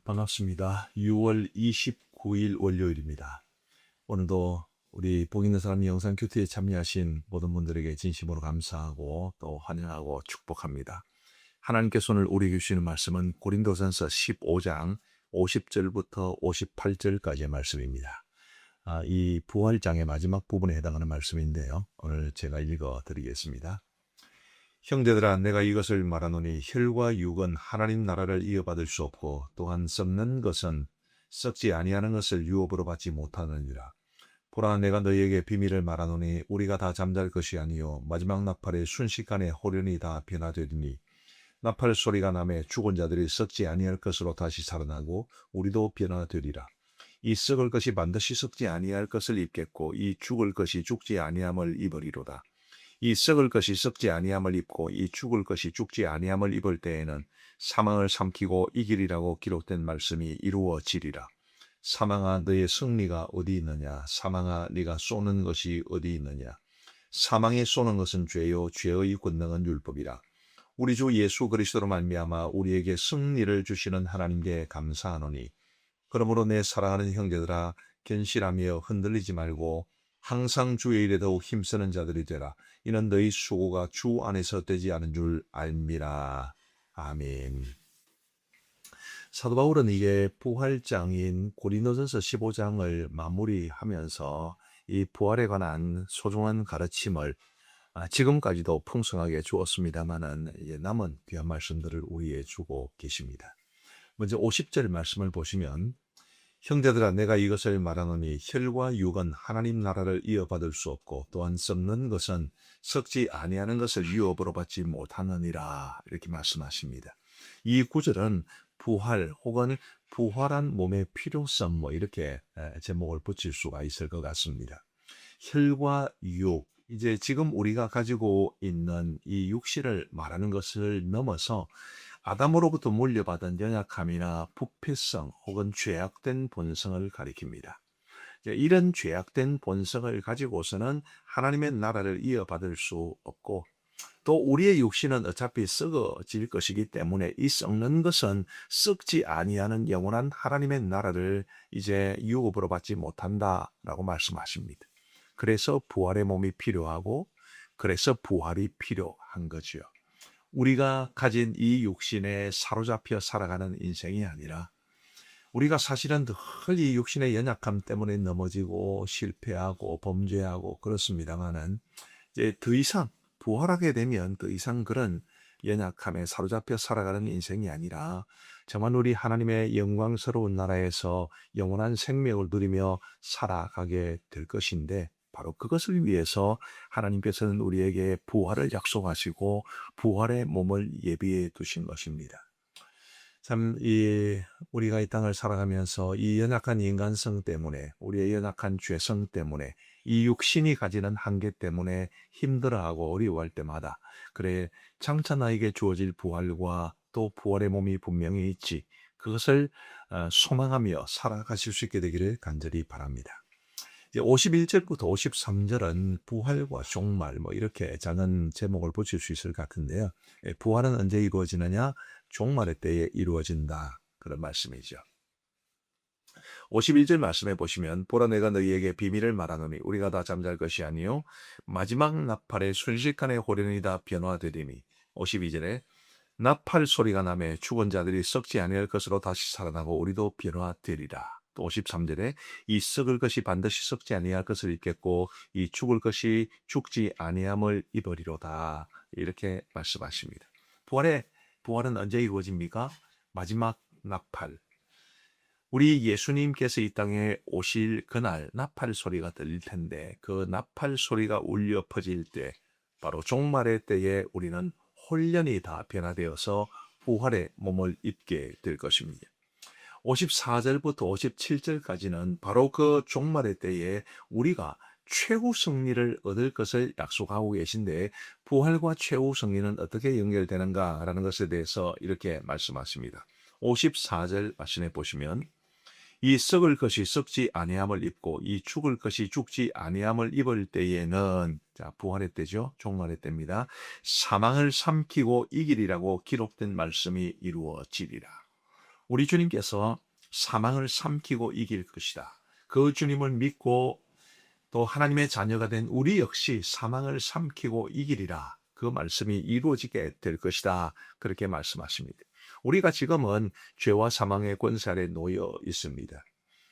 반갑습니다. 6월 29일 월요일입니다. 오늘도 우리 복 있는 사람 영상 큐티에 참여하신 모든 분들에게 진심으로 감사하고 또 환영하고 축복합니다. 하나님께서 오늘 우리에게 주시는 말씀은 고린도전서 15장 50절부터 58절까지의 말씀입니다. 이 부활장의 마지막 부분에 해당하는 말씀인데요. 오늘 제가 읽어 드리겠습니다. 형제들아, 내가 이것을 말하노니 혈과 육은 하나님 나라를 이어받을 수 없고 또한 썩는 것은 썩지 아니하는 것을 유업으로 받지 못하느니라. 보라, 내가 너희에게 비밀을 말하노니 우리가 다 잠잘 것이 아니요 마지막 나팔의 순식간에 호련히 다 변화되리니 나팔 소리가 나매 죽은 자들이 썩지 아니할 것으로 다시 살아나고 우리도 변화되리라. 이 썩을 것이 반드시 썩지 아니할 것을 입겠고 이 죽을 것이 죽지 아니함을 입으리로다. 이 썩을 것이 썩지 아니함을 입고 이 죽을 것이 죽지 아니함을 입을 때에는 사망을 삼키고 이기리라고 기록된 말씀이 이루어지리라. 사망아, 너의 승리가 어디 있느냐? 사망아, 네가 쏘는 것이 어디 있느냐? 사망에 쏘는 것은 죄요 죄의 권능은 율법이라. 우리 주 예수 그리스도로 말미암아 우리에게 승리를 주시는 하나님께 감사하노니, 그러므로 내 사랑하는 형제들아, 견실하며 흔들리지 말고 항상 주의 일에 더욱 힘쓰는 자들이 되라. 이는 너희 수고가 주 안에서 되지 않은 줄 알미라. 아멘. 사도 바울은 이게 부활장인 고린도전서 15장을 마무리하면서 이 부활에 관한 소중한 가르침을 지금까지도 풍성하게 주었습니다마는 남은 귀한 말씀들을 우리에게 주고 계십니다. 먼저 50절 말씀을 보시면, 형제들아, 내가 이것을 말하노니 혈과 육은 하나님 나라를 이어받을 수 없고 또한 썩는 것은 썩지 아니하는 것을 유업으로 받지 못하느니라, 이렇게 말씀하십니다. 이 구절은 부활 혹은 부활한 몸의 필요성, 이렇게 제목을 붙일 수가 있을 것 같습니다. 혈과 육, 이제 지금 우리가 가지고 있는 이 육신을 말하는 것을 넘어서 아담으로부터 물려받은 연약함이나 부패성 혹은 죄악된 본성을 가리킵니다. 이런 죄악된 본성을 가지고서는 하나님의 나라를 이어받을 수 없고, 또 우리의 육신은 어차피 썩어질 것이기 때문에 이 썩는 것은 썩지 아니하는 영원한 하나님의 나라를 이제 유업으로 받지 못한다라고 말씀하십니다. 그래서 부활의 몸이 필요하고, 그래서 부활이 필요한 거죠. 우리가 가진 이 육신에 사로잡혀 살아가는 인생이 아니라, 우리가 사실은 늘 이 육신의 연약함 때문에 넘어지고 실패하고 범죄하고 그렇습니다만은, 이제 더 이상 부활하게 되면 더 이상 그런 연약함에 사로잡혀 살아가는 인생이 아니라 정말 우리 하나님의 영광스러운 나라에서 영원한 생명을 누리며 살아가게 될 것인데, 바로 그것을 위해서 하나님께서는 우리에게 부활을 약속하시고 부활의 몸을 예비해 두신 것입니다. 참, 우리가 이 땅을 살아가면서 이 연약한 인간성 때문에, 우리의 연약한 죄성 때문에, 이 육신이 가지는 한계 때문에 힘들어하고 어려워할 때마다, 그래, 장차 나에게 주어질 부활과 또 부활의 몸이 분명히 있지, 그것을 소망하며 살아가실 수 있게 되기를 간절히 바랍니다. 이제 51절부터 53절은 부활과 종말, 이렇게 작은 제목을 붙일 수 있을 것 같은데요. 부활은 언제 이루어지느냐? 종말의 때에 이루어진다, 그런 말씀이죠. 51절 말씀해 보시면, 보라, 내가 너희에게 비밀을 말하노니 우리가 다 잠잘 것이 아니요 마지막 나팔의 순식간에 호련히 다 변화되리니. 52절에 나팔 소리가 나매 죽은 자들이 썩지 아니할 것으로 다시 살아나고 우리도 변화되리라. 또 53절에 이 썩을 것이 반드시 썩지 아니할 것을 입겠고 이 죽을 것이 죽지 아니함을 입으리로다, 이렇게 말씀하십니다. 부활은 언제 이루어집니까? 마지막 나팔. 우리 예수님께서 이 땅에 오실 그날 나팔 소리가 들릴 텐데, 그 나팔 소리가 울려 퍼질 때, 바로 종말의 때에 우리는 홀연히 다 변화되어서 부활의 몸을 입게 될 것입니다. 54절부터 57절까지는 바로 그 종말의 때에 우리가 최후 승리를 얻을 것을 약속하고 계신데, 부활과 최후 승리는 어떻게 연결되는가라는 것에 대해서 이렇게 말씀하십니다. 54절 말씀해 보시면, 이 썩을 것이 썩지 아니함을 입고 이 죽을 것이 죽지 아니함을 입을 때에는, 자, 부활의 때죠. 종말의 때입니다. 사망을 삼키고 이기리라고 기록된 말씀이 이루어지리라. 우리 주님께서 사망을 삼키고 이길 것이다. 그 주님을 믿고 또 하나님의 자녀가 된 우리 역시 사망을 삼키고 이기리라. 그 말씀이 이루어지게 될 것이다. 그렇게 말씀하십니다. 우리가 지금은 죄와 사망의 권세 아래 놓여 있습니다.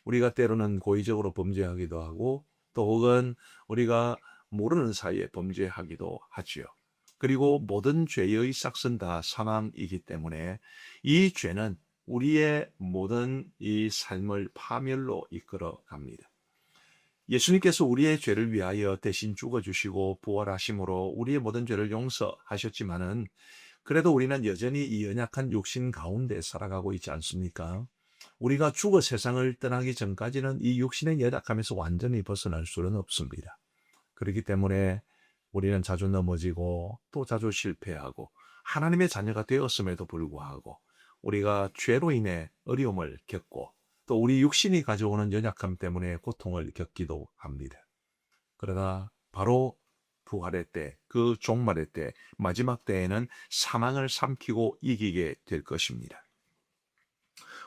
우리가 때로는 고의적으로 범죄하기도 하고 또 혹은 우리가 모르는 사이에 범죄하기도 하지요. 그리고 모든 죄의 싹은 다 사망이기 때문에 이 죄는 우리의 모든 이 삶을 파멸로 이끌어 갑니다. 예수님께서 우리의 죄를 위하여 대신 죽어주시고 부활하심으로 우리의 모든 죄를 용서하셨지만은 그래도 우리는 여전히 이 연약한 육신 가운데 살아가고 있지 않습니까? 우리가 죽어 세상을 떠나기 전까지는 이 육신의 연약함에서 완전히 벗어날 수는 없습니다. 그렇기 때문에 우리는 자주 넘어지고 또 자주 실패하고 하나님의 자녀가 되었음에도 불구하고 우리가 죄로 인해 어려움을 겪고 또 우리 육신이 가져오는 연약함 때문에 고통을 겪기도 합니다. 그러나 바로 부활의 때, 그 종말의 때, 마지막 때에는 사망을 삼키고 이기게 될 것입니다.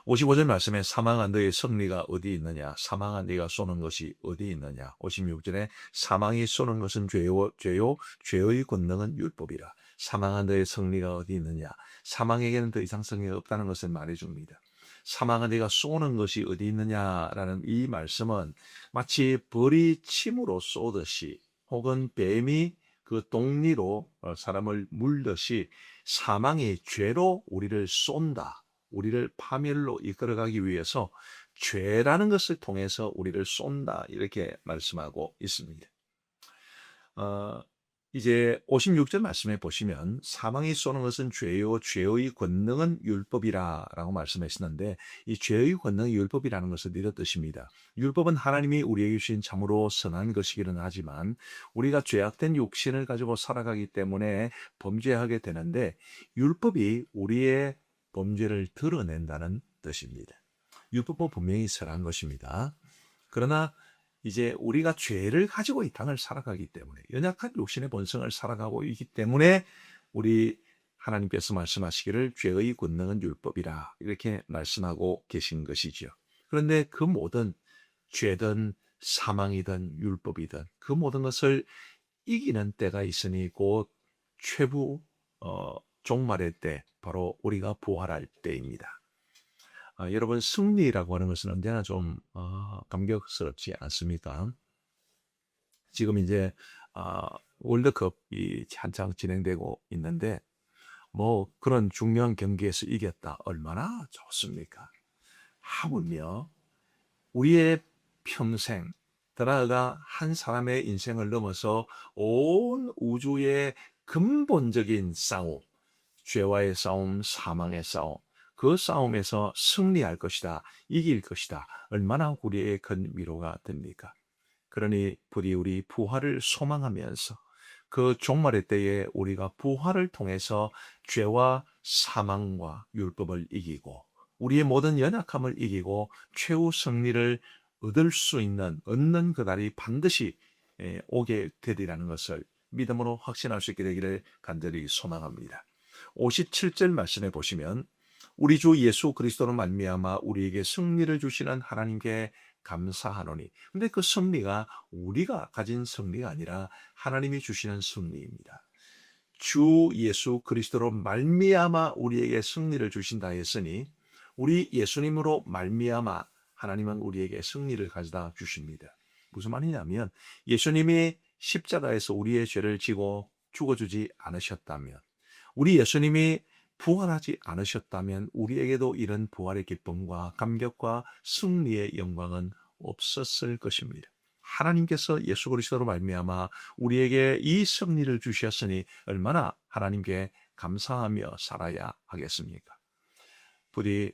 55절 말씀에 사망한 너의 승리가 어디 있느냐? 사망한 네가 쏘는 것이 어디 있느냐? 56절에 사망이 쏘는 것은 죄의 권능은 율법이라. 사망한 너의 승리가 어디 있느냐? 사망에게는 더 이상 승리가 없다는 것을 말해줍니다. 사망한 네가 쏘는 것이 어디 있느냐라는 이 말씀은 마치 벌이 침으로 쏘듯이 혹은 뱀이 그 독리로 사람을 물듯이 사망이 죄로 우리를 쏜다. 우리를 파멸로 이끌어가기 위해서 죄라는 것을 통해서 우리를 쏜다. 이렇게 말씀하고 있습니다. 이제 56절 말씀에 보시면 사망이 쏘는 것은 죄요 죄의 권능은 율법이라 라고 말씀하시는데 이 죄의 권능이 율법이라는 것은 이런 뜻입니다. 율법은 하나님이 우리에게 주신 참으로 선한 것이기는 하지만 우리가 죄악된 육신을 가지고 살아가기 때문에 범죄하게 되는데 율법이 우리의 범죄를 드러낸다는 뜻입니다. 율법은 분명히 선한 것입니다. 그러나 이제 우리가 죄를 가지고 이 땅을 살아가기 때문에 연약한 육신의 본성을 살아가고 있기 때문에 우리 하나님께서 말씀하시기를 죄의 권능은 율법이라 이렇게 말씀하고 계신 것이죠. 그런데 그 모든 죄든 사망이든 율법이든 그 모든 것을 이기는 때가 있으니 곧 최후 종말의 때 바로 우리가 부활할 때입니다. 여러분 승리라고 하는 것은 언제나 좀 감격스럽지 않습니까? 지금 이제 월드컵이 한창 진행되고 있는데 뭐 그런 중요한 경기에서 이겼다 얼마나 좋습니까? 하물며 우리의 평생 드라가 한 사람의 인생을 넘어서 온 우주의 근본적인 싸움, 죄와의 싸움, 사망의 싸움, 그 싸움에서 승리할 것이다, 이길 것이다. 얼마나 우리의 큰 위로가 됩니까? 그러니 부디 우리 부활을 소망하면서 그 종말의 때에 우리가 부활을 통해서 죄와 사망과 율법을 이기고 우리의 모든 연약함을 이기고 최후 승리를 얻는 그날이 반드시 오게 되리라는 것을 믿음으로 확신할 수 있게 되기를 간절히 소망합니다. 57절 말씀에 보시면 우리 주 예수 그리스도로 말미암아 우리에게 승리를 주시는 하나님께 감사하노니. 근데 그 승리가 우리가 가진 승리가 아니라 하나님이 주시는 승리입니다. 주 예수 그리스도로 말미암아 우리에게 승리를 주신다 했으니 우리 예수님으로 말미암아 하나님은 우리에게 승리를 가져다 주십니다. 무슨 말이냐면 예수님이 십자가에서 우리의 죄를 지고 죽어주지 않으셨다면 우리 예수님이 부활하지 않으셨다면 우리에게도 이런 부활의 기쁨과 감격과 승리의 영광은 없었을 것입니다. 하나님께서 예수 그리스도로 말미암아 우리에게 이 승리를 주셨으니 얼마나 하나님께 감사하며 살아야 하겠습니까? 부디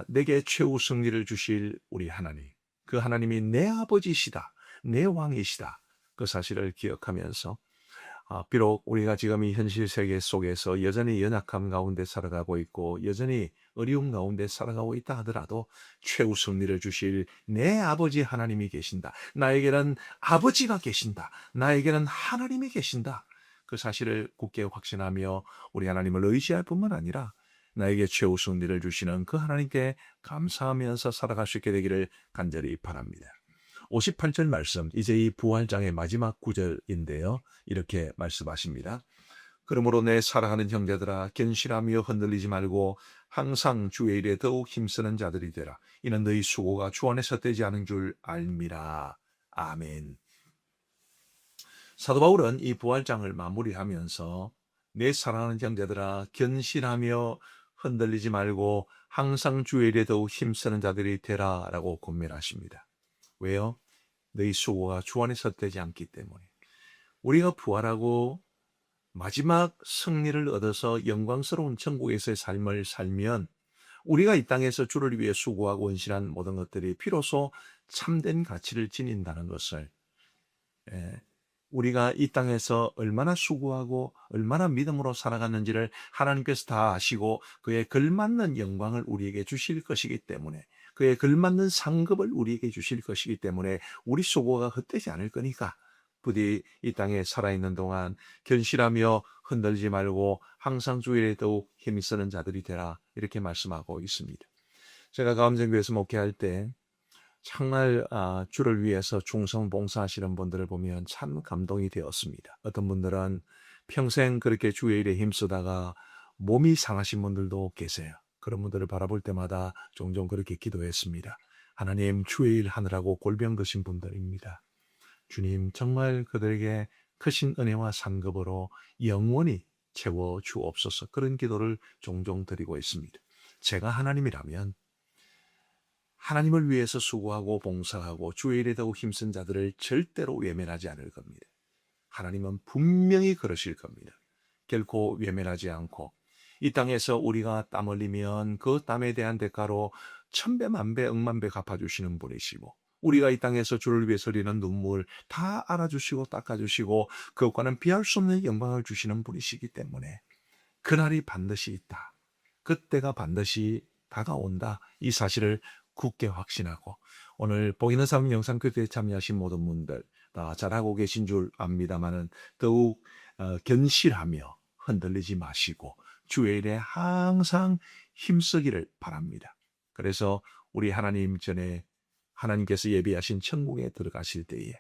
내게 최후 승리를 주실 우리 하나님, 그 하나님이 내 아버지시다, 내 왕이시다, 그 사실을 기억하면서 비록 우리가 지금 이 현실 세계 속에서 여전히 연약함 가운데 살아가고 있고 여전히 어려움 가운데 살아가고 있다 하더라도 최후 승리를 주실 내 아버지 하나님이 계신다. 나에게는 아버지가 계신다. 나에게는 하나님이 계신다. 그 사실을 굳게 확신하며 우리 하나님을 의지할 뿐만 아니라 나에게 최우선 일을 주시는 그 하나님께 감사하면서 살아갈 수 있게 되기를 간절히 바랍니다. 58절 말씀, 이제 이 부활장의 마지막 구절인데요. 이렇게 말씀하십니다. 그러므로 내 사랑하는 형제들아, 견실하며 흔들리지 말고 항상 주의 일에 더욱 힘쓰는 자들이 되라. 이는 너희 수고가 주 안에서 떼지 않은 줄 알미라. 아멘. 사도 바울은 이 부활장을 마무리하면서 내 사랑하는 형제들아, 견실하며 흔들리지 말고 항상 주의 일에 더욱 힘쓰는 자들이 되라 라고 권면하십니다. 왜요? 너희 수고가 주 안에서 떼지 않기 때문에. 우리가 부활하고 마지막 승리를 얻어서 영광스러운 천국에서의 삶을 살면 우리가 이 땅에서 주를 위해 수고하고 헌신한 모든 것들이 비로소 참된 가치를 지닌다는 것을, 우리가 이 땅에서 얼마나 수고하고 얼마나 믿음으로 살아갔는지를 하나님께서 다 아시고 그에 걸맞는 영광을 우리에게 주실 것이기 때문에, 그에 걸맞는 상급을 우리에게 주실 것이기 때문에 우리 수고가 헛되지 않을 거니까 부디 이 땅에 살아있는 동안 견실하며 흔들지 말고 항상 주일에 더욱 힘이 쓰는 자들이 되라, 이렇게 말씀하고 있습니다. 제가 가암정교회에서 목회할 때 정말 주를 위해서 충성 봉사하시는 분들을 보면 참 감동이 되었습니다. 어떤 분들은 평생 그렇게 주의 일에 힘쓰다가 몸이 상하신 분들도 계세요. 그런 분들을 바라볼 때마다 종종 그렇게 기도했습니다. 하나님, 주의 일 하느라고 골병 드신 분들입니다. 주님, 정말 그들에게 크신 은혜와 상급으로 영원히 채워 주옵소서. 그런 기도를 종종 드리고 있습니다. 제가 하나님이라면 하나님을 위해서 수고하고 봉사하고 주의 일에 더욱 힘쓴 자들을 절대로 외면하지 않을 겁니다. 하나님은 분명히 그러실 겁니다. 결코 외면하지 않고 이 땅에서 우리가 땀 흘리면 그 땀에 대한 대가로 천배 만배 억만배 갚아주시는 분이시고, 우리가 이 땅에서 주를 위해서 흘리는 눈물 다 알아주시고 닦아주시고 그것과는 비할 수 없는 영광을 주시는 분이시기 때문에 그날이 반드시 있다, 그때가 반드시 다가온다, 이 사실을 굳게 확신하고, 오늘 보이는 삶 영상교대에 참여하신 모든 분들 다 잘하고 계신 줄 압니다마는 더욱 견실하며 흔들리지 마시고 주의 일에 항상 힘쓰기를 바랍니다. 그래서 우리 하나님 전에 하나님께서 예비하신 천국에 들어가실 때에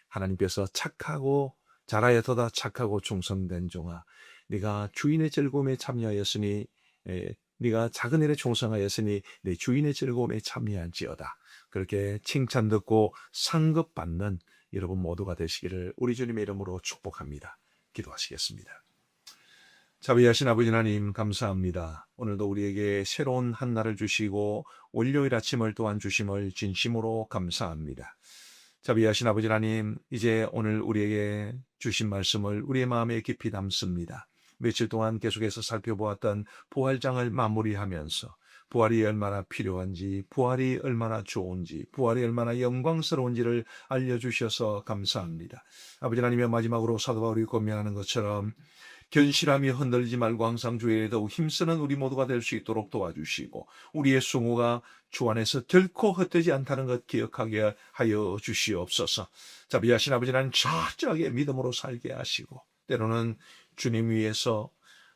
하나님께서 착하고 잘하여도다 착하고 충성된 종아, 네가 주인의 즐거움에 참여하였으니 네가 작은 일에 충성하였으니 내 주인의 즐거움에 참여할지어다, 그렇게 칭찬 듣고 상급 받는 여러분 모두가 되시기를 우리 주님의 이름으로 축복합니다. 기도하시겠습니다. 자비하신 아버지 하나님, 감사합니다. 오늘도 우리에게 새로운 한 날을 주시고 월요일 아침을 또한 주심을 진심으로 감사합니다. 자비하신 아버지 하나님, 이제 오늘 우리에게 주신 말씀을 우리의 마음에 깊이 담습니다. 며칠 동안 계속해서 살펴보았던 부활장을 마무리하면서 부활이 얼마나 필요한지, 부활이 얼마나 좋은지, 부활이 얼마나 영광스러운지를 알려주셔서 감사합니다. 아버지 하나님의 마지막으로 사도 바울이 권면하는 것처럼 견실하며 흔들리지 말고 항상 주의 일에 더욱 힘쓰는 우리 모두가 될 수 있도록 도와주시고, 우리의 수고가 주 안에서 결코 헛되지 않다는 것 기억하게 하여 주시옵소서. 자비하신 아버지, 나는 철저하게 믿음으로 살게 하시고, 때로는 주님 위해서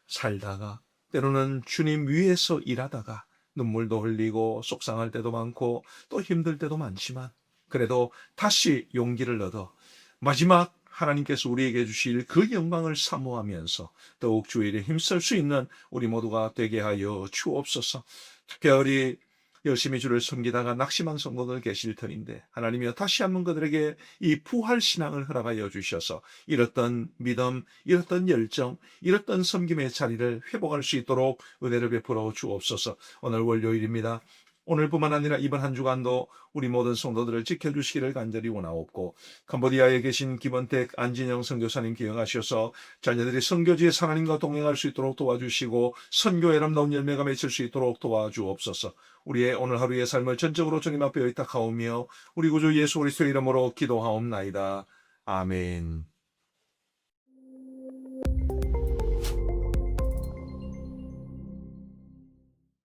살다가, 때로는 주님 위해서 일하다가 눈물도 흘리고 속상할 때도 많고 또 힘들 때도 많지만, 그래도 다시 용기를 얻어 마지막 하나님께서 우리에게 주실 그 영광을 사모하면서 더욱 주의 일에 힘쓸 수 있는 우리 모두가 되게 하여 주옵소서. 특별히 열심히 주를 섬기다가 낙심한 성도들 계실 터인데, 하나님이여 다시 한번 그들에게 이 부활 신앙을 허락하여 주셔서 잃었던 믿음, 잃었던 열정, 잃었던 섬김의 자리를 회복할 수 있도록 은혜를 베풀어 주옵소서. 오늘 월요일입니다. 오늘뿐만 아니라 이번 한 주간도 우리 모든 성도들을 지켜주시기를 간절히 원하옵고, 캄보디아에 계신 김원택, 안진영 선교사님 기억하셔서 자녀들이 선교지에 하나님과 동행할 수 있도록 도와주시고 선교의 아름다운 열매가 맺힐 수 있도록 도와주옵소서. 우리의 오늘 하루의 삶을 전적으로 주님 앞에 의탁하오며 우리 구주 예수 그리스도의 이름으로 기도하옵나이다. 아멘.